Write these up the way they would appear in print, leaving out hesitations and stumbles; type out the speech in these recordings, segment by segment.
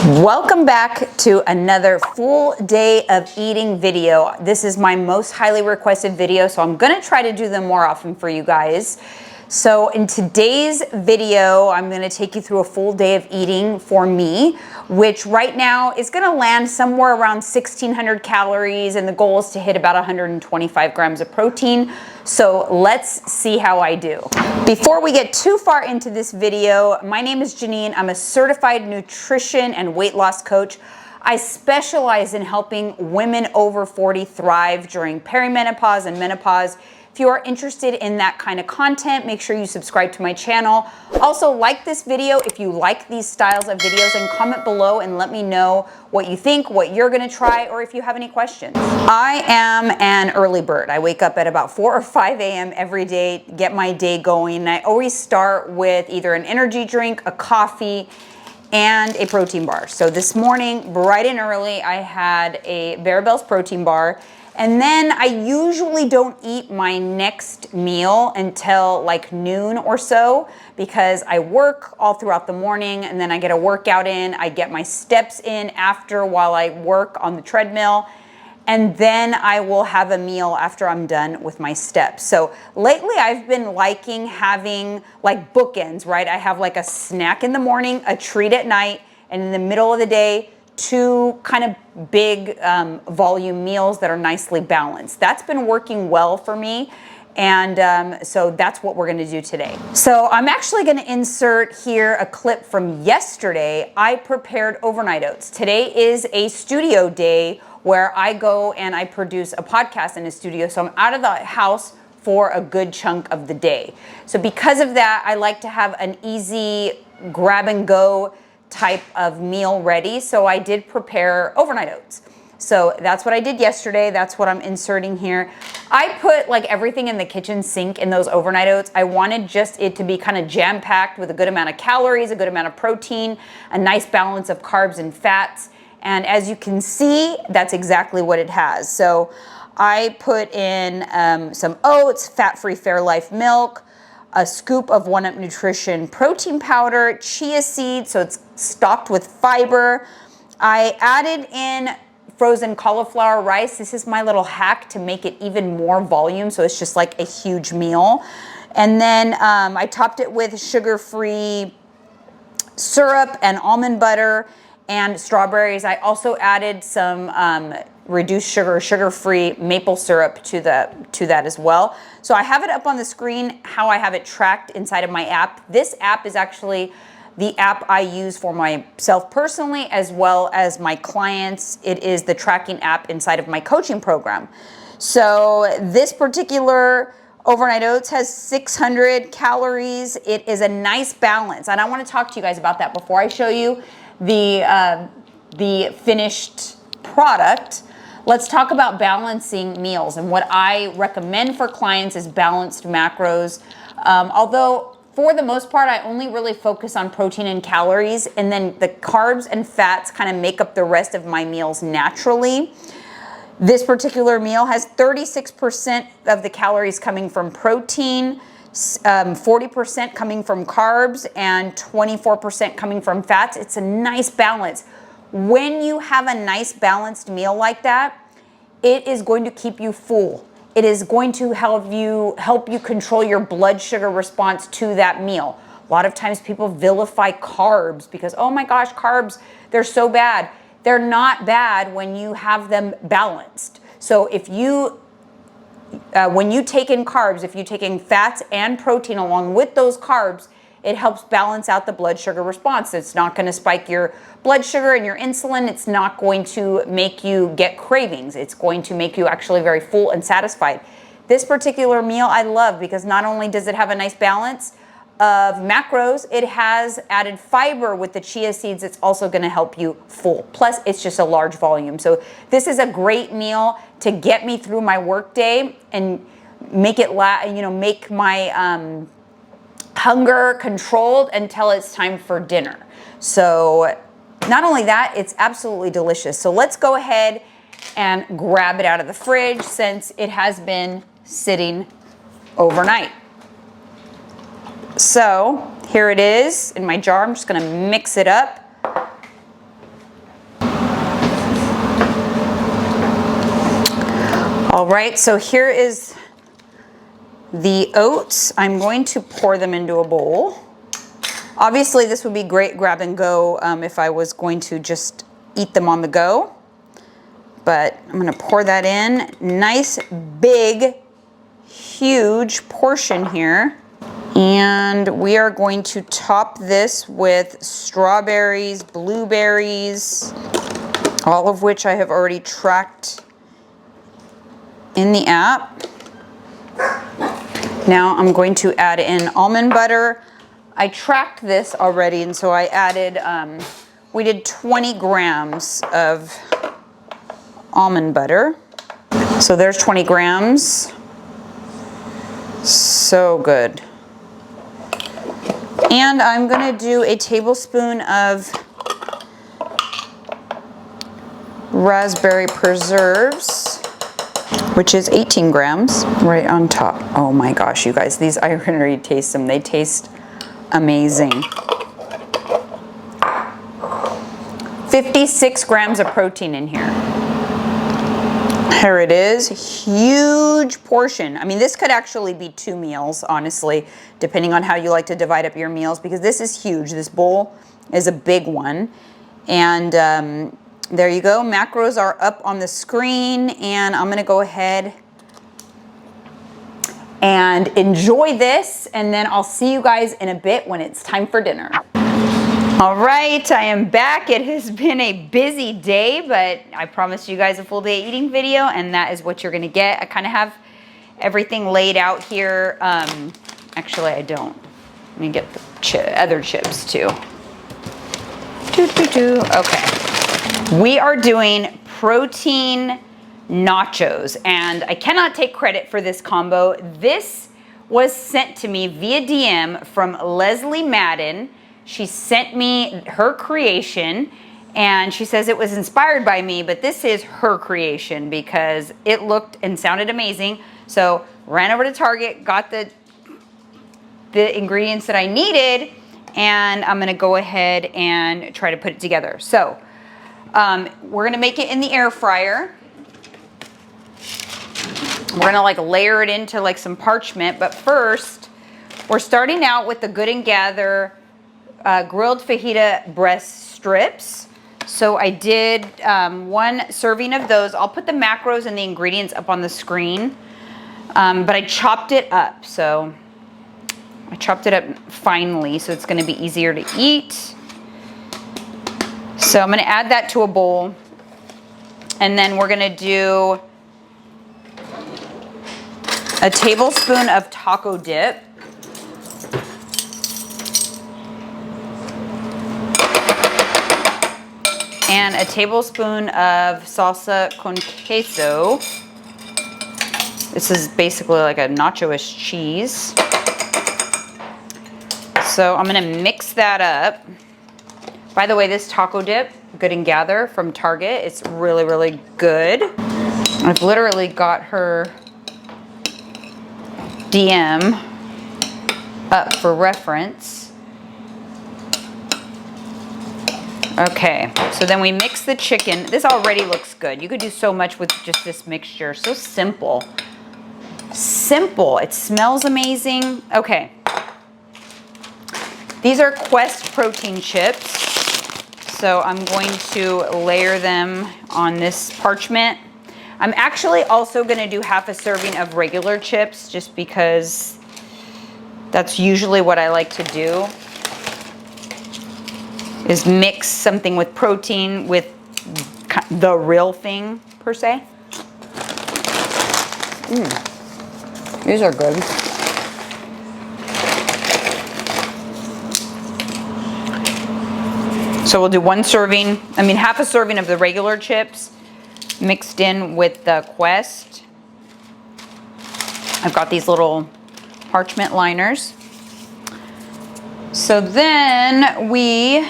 Welcome back to another full day of eating video. This is my most highly requested video, so I'm gonna try to do them more often for you guys. So in today's video, I'm gonna take you through a full day of eating for me, which right now is gonna land somewhere around 1,600 calories, and the goal is to hit about 125 grams of protein. So let's see how I do. Before we get too far into this video, my name is Jeanine. I'm a certified nutrition and weight loss coach. I specialize in helping women over 40 thrive during perimenopause and menopause. If you are interested in that kind of content, make sure you subscribe to my channel. Also, like this video if you like these styles of videos, and comment below and let me know what you think, what you're gonna try, or if you have any questions. I am an early bird. I wake up at about 4 or 5 a.m. every day, get my day going. And I always start with either an energy drink, a coffee, and a protein bar. So this morning, bright and early, I had a Barabelle's protein bar. And then I usually don't eat my next meal until like noon or so, because I work all throughout the morning and then I get a workout in. I get my steps in after while I work on the treadmill. And then I will have a meal after I'm done with my steps. So lately I've been liking having like bookends, right? I have like a snack in the morning, a treat at night, and in the middle of the day, two kind of big volume meals that are nicely balanced. That's been working well for me. And so that's what we're gonna do today. So I'm actually gonna insert here a clip from yesterday. I prepared overnight oats. Today is a studio day where I go and I produce a podcast in a studio. So I'm out of the house for a good chunk of the day. So because of that, I like to have an easy grab and go type of meal ready. So I did prepare overnight oats. So that's what I did yesterday. That's what I'm inserting here. I put like everything in the kitchen sink in those overnight oats. I wanted just it to be kind of jam-packed with a good amount of calories, a good amount of protein, a nice balance of carbs and fats. And as you can see, that's exactly what it has. So I put in some oats, fat-free Fairlife milk, a scoop of 1UP Nutrition protein powder, chia seeds, so it's stocked with fiber. I added in frozen cauliflower rice. This is my little hack to make it even more volume, so it's just like a huge meal. And then I topped it with sugar-free syrup and almond butter and strawberries. I also added some reduced sugar, sugar-free maple syrup to that as well. So I have it up on the screen how I have it tracked inside of my app. This app is actually the app I use for myself personally as well as my clients. It is the tracking app inside of my coaching program. So this particular overnight oats has 600 calories. It is a nice balance. And I want to talk to you guys about that before I show you the finished product. Let's talk about balancing meals, and what I recommend for clients is balanced macros. Although for the most part, I only really focus on protein and calories, and then the carbs and fats kind of make up the rest of my meals naturally. This particular meal has 36% of the calories coming from protein, 40% coming from carbs, and 24% coming from fats. It's a nice balance. When you have a nice balanced meal like that, it is going to keep you full. It is going to help you control your blood sugar response to that meal. A lot of times people vilify carbs because, oh my gosh, carbs, they're so bad. They're not bad when you have them balanced. So if you when you take in carbs, if you take in fats and protein along with those carbs, it helps balance out the blood sugar response. It's not going to spike your blood sugar and your insulin. It's not going to make you get cravings. It's going to make you actually very full and satisfied. This particular meal I love because not only does it have a nice balance of macros, it has added fiber with the chia seeds. It's also going to help you full. Plus, it's just a large volume. So this is a great meal to get me through my work day and make it make my hunger controlled until it's time for dinner. So not only that, it's absolutely delicious. So let's go ahead and grab it out of the fridge since it has been sitting overnight. So here it is in my jar. I'm just gonna mix it up. All right, so here is the oats. I'm going to pour them into a bowl. Obviously, this would be great grab and go if I was going to just eat them on the go. But I'm gonna pour that in. Nice, big, huge portion here. And we are going to top this with strawberries, blueberries, all of which I have already tracked in the app. Now I'm going to add in almond butter. I tracked this already, and so I added, we did 20 grams of almond butter. So there's 20 grams. So good. And I'm gonna do a tablespoon of raspberry preserves, which is 18 grams, right on top. Oh my gosh, you guys, these, I already taste them. They taste amazing. 56 grams of protein in here. Here it is, huge portion. I mean, this could actually be 2 meals, honestly, depending on how you like to divide up your meals, because this is huge. This bowl is a big one. And there you go, macros are up on the screen, and I'm gonna go ahead and enjoy this, and then I'll see you guys in a bit when it's time for dinner. All right, I am back. It has been a busy day, but I promised you guys a full day eating video, and that is what you're gonna get. I kind of have everything laid out here. Actually, I don't. Let me get the other chips too. Okay. We are doing protein nachos, and I cannot take credit for this combo. This was sent to me via DM from Leslie Madden. She sent me her creation, and she says it was inspired by me, but this is her creation because it looked and sounded amazing. So ran over to Target, got the ingredients that I needed, and I'm gonna go ahead and try to put it together. So we're gonna make it in the air fryer. We're gonna like layer it into like some parchment, but first we're starting out with the Good and Gather grilled fajita breast strips. So I did 1 serving of those. I'll put the macros and the ingredients up on the screen, but I chopped it up. So I chopped it up finely, so it's gonna be easier to eat. So I'm gonna add that to a bowl, and then we're gonna do a tablespoon of taco dip. And a tablespoon of salsa con queso. This is basically like a nacho-ish cheese. So I'm gonna mix that up. By the way, this taco dip, Good and Gather from Target, it's really, really good. I've literally got her DM up for reference. Okay, so then we mix the chicken. This already looks good. You could do so much with just this mixture. So simple. Simple. It smells amazing. Okay. These are Quest protein chips. So I'm going to layer them on this parchment. I'm actually also going to do half a serving of regular chips just because that's usually what I like to do, is mix something with protein with the real thing, per se. These are good. So we'll do 1 serving, half a serving of the regular chips mixed in with the Quest. I've got these little parchment liners. So then we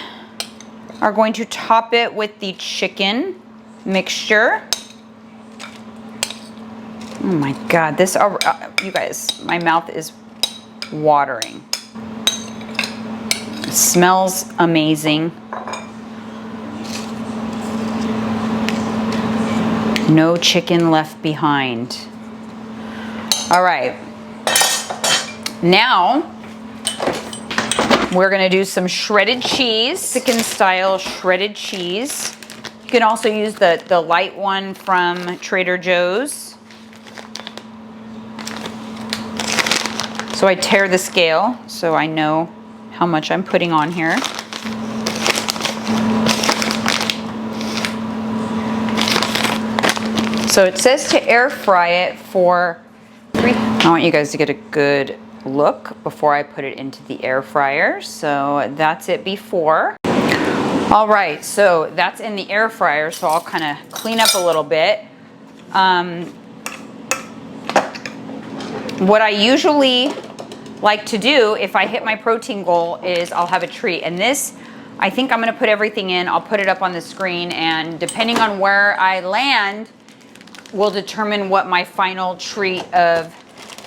are going to top it with the chicken mixture. Oh my God, this, you guys, my mouth is watering. It smells amazing. No chicken left behind. All right. Now, we're gonna do some shredded cheese, Mexican style shredded cheese. You can also use the light one from Trader Joe's. So I tear the scale so I know how much I'm putting on here. So it says to air fry it for I want you guys to get a good look before I put it into the air fryer. So that's it before. All right, so that's in the air fryer. So I'll kind of clean up a little bit. What I usually like to do if I hit my protein goal is I'll have a treat. And this, I think I'm gonna put everything in. I'll put it up on the screen, and depending on where I land will determine what my final treat of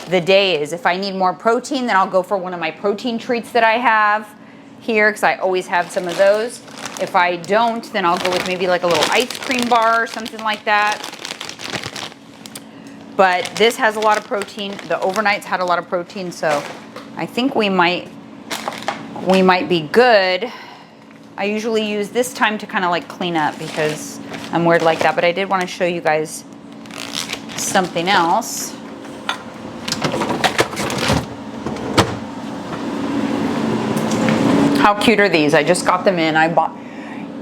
the day is. If I need more protein, then I'll go for one of my protein treats that I have here, because I always have some of those. If I don't, then I'll go with maybe like a little ice cream bar or something like that. But this has a lot of protein. The overnights had a lot of protein, so I think we might be good. I usually use this time to kind of like clean up because I'm weird like that, but I did want to show you guys something else. How cute are these? I just got them in.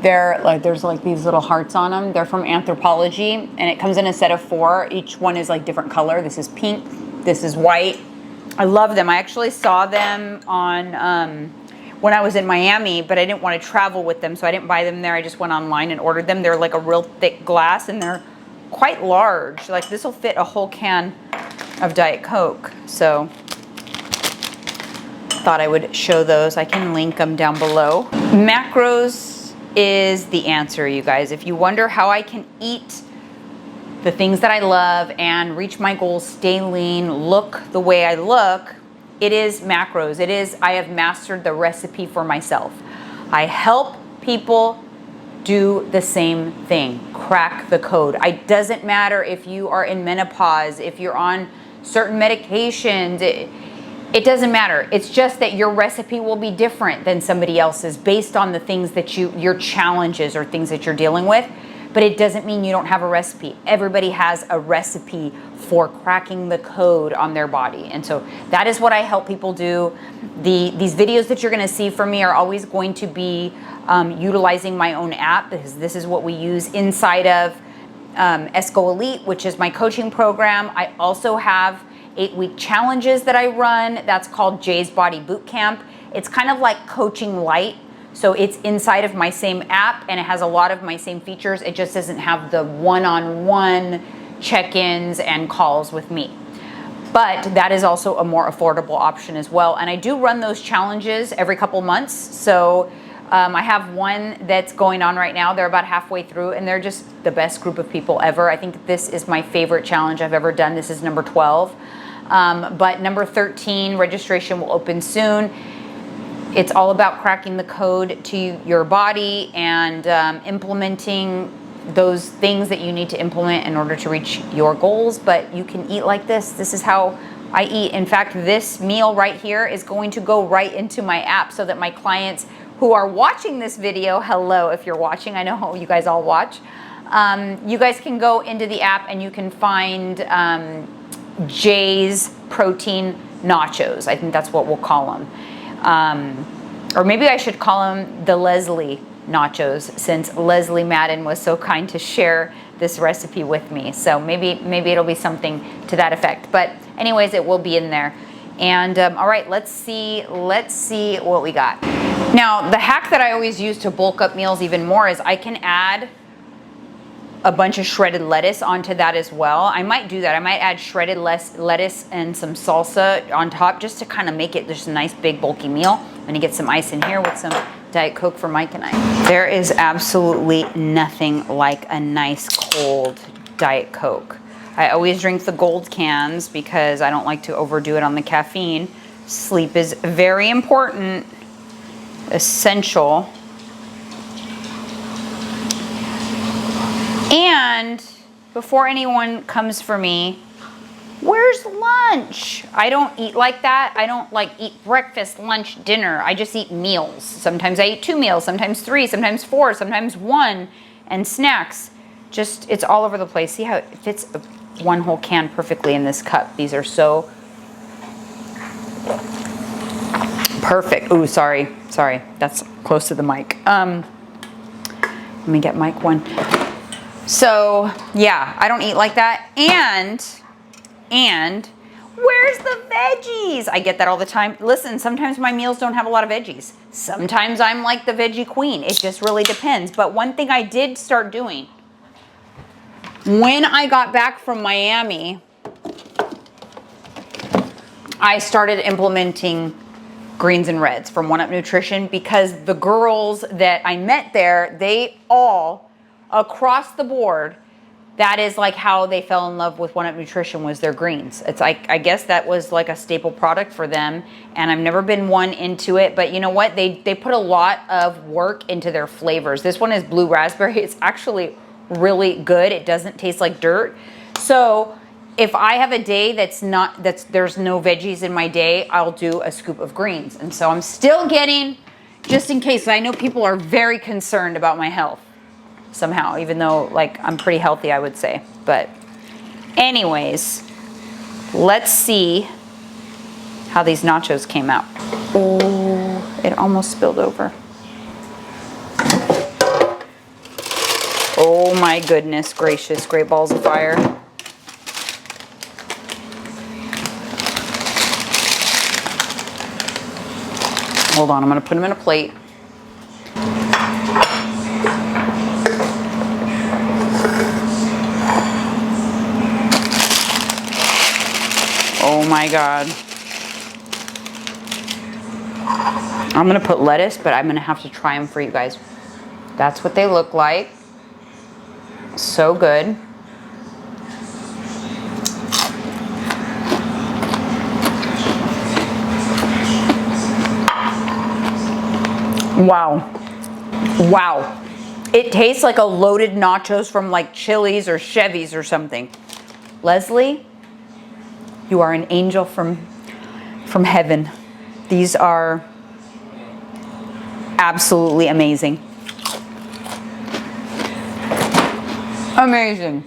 There's like these little hearts on them. They're from Anthropologie, and it comes in a set of 4. Each one is like different color. This is pink, this is white. I love them. I actually saw them on when I was in Miami, but I didn't want to travel with them, so I didn't buy them there. I just went online and ordered them. They're like a real thick glass, and they're quite large. Like this will fit a whole can of Diet Coke. So thought I would show those. I can link them down below. Macros is the answer, you guys. If you wonder how I can eat the things that I love and reach my goals, stay lean, look the way I look, it is macros. It is, I have mastered the recipe for myself. I help people do the same thing, crack the code. It doesn't matter if you are in menopause, if you're on certain medications, it doesn't matter. It's just that your recipe will be different than somebody else's based on the things that your challenges or things that you're dealing with. But it doesn't mean you don't have a recipe. Everybody has a recipe for cracking the code on their body. And so that is what I help people do. These videos that you're gonna see from me are always going to be utilizing my own app, because this is what we use inside of ESCO Elite, which is my coaching program. I also have 8-week challenges that I run. That's called Jay's Body Bootcamp. It's kind of like coaching light. So it's inside of my same app, and it has a lot of my same features. It just doesn't have the one-on-one check-ins and calls with me. But that is also a more affordable option as well. And I do run those challenges every couple months. So I have one that's going on right now. They're about halfway through, and they're just the best group of people ever. I think this is my favorite challenge I've ever done. This is number 12. But number 13, registration will open soon. It's all about cracking the code to your body and implementing those things that you need to implement in order to reach your goals. But you can eat like this. This is how I eat. In fact, this meal right here is going to go right into my app so that my clients who are watching this video, hello if you're watching, I know you guys all watch, you guys can go into the app and you can find Jay's protein nachos. I think that's what we'll call them. Or maybe I should call them the Leslie nachos, since Leslie Madden was so kind to share this recipe with me. So maybe it'll be something to that effect. But anyways, it will be in there. And all right, let's see what we got. Now, the hack that I always use to bulk up meals even more is I can add a bunch of shredded lettuce onto that as well. I might do that. I might add shredded lettuce and some salsa on top just to kind of make it just a nice big bulky meal. I'm gonna get some ice in here with some Diet Coke for Mike and I. There is absolutely nothing like a nice cold Diet Coke. I always drink the gold cans because I don't like to overdo it on the caffeine. Sleep is very important, essential. And before anyone comes for me, where's lunch? I don't eat like that. I don't like eat breakfast, lunch, dinner. I just eat meals. Sometimes I eat 2 meals, sometimes 3, sometimes 4, sometimes 1, and snacks. Just, it's all over the place. See how it fits one whole can perfectly in this cup. These are so perfect. Ooh, sorry. That's close to the mic. Let me get mic 1. So, yeah, I don't eat like that. And where's the veggies? I get that all the time. Listen, sometimes my meals don't have a lot of veggies. Sometimes I'm like the veggie queen. It just really depends. But one thing I did start doing, when I got back from Miami, I started implementing greens and reds from One Up Nutrition, because the girls that I met there, they all, across the board, that is like how they fell in love with One Up Nutrition, was their greens. It's like, I guess that was like a staple product for them, and I've never been one into it, but you know what? They put a lot of work into their flavors. This one is blue raspberry. It's actually really good. It doesn't taste like dirt. So if I have a day there's no veggies in my day, I'll do a scoop of greens. And so I'm still getting, just in case, I know people are very concerned about my health somehow, even though like I'm pretty healthy, I would say. But anyways, let's see how these nachos came out. Oh, it almost spilled over. Oh my goodness gracious, great balls of fire. Hold on, I'm gonna put them in a plate. Oh my God. I'm gonna put lettuce, but I'm gonna have to try them for you guys. That's what they look like. So good. Wow. Wow. It tastes like a loaded nachos from like Chili's or Chevy's or something. Leslie, you are an angel from heaven. These are absolutely amazing. Amazing.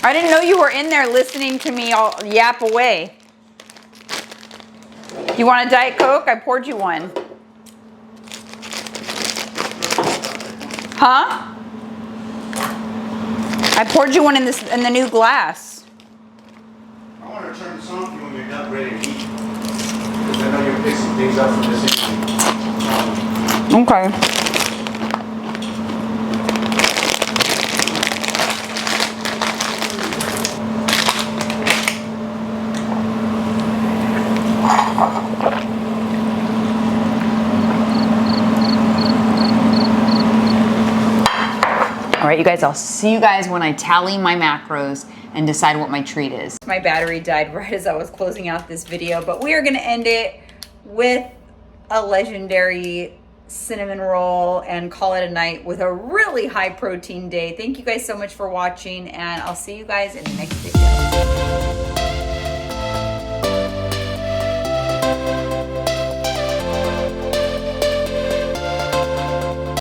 I didn't know you were in there listening to me all yap away. You want a Diet Coke? I poured you one. Huh? I poured you one in the new glass. I want to turn this on for you when you're not ready to eat. Because I know you're fixing things up from this evening. Okay. All right, you guys, I'll see you guys when I tally my macros and decide what my treat is. My battery died right as I was closing out this video, but we are gonna end it with a legendary cinnamon roll and call it a night with a really high protein day. Thank you guys so much for watching, and I'll see you guys in the next video.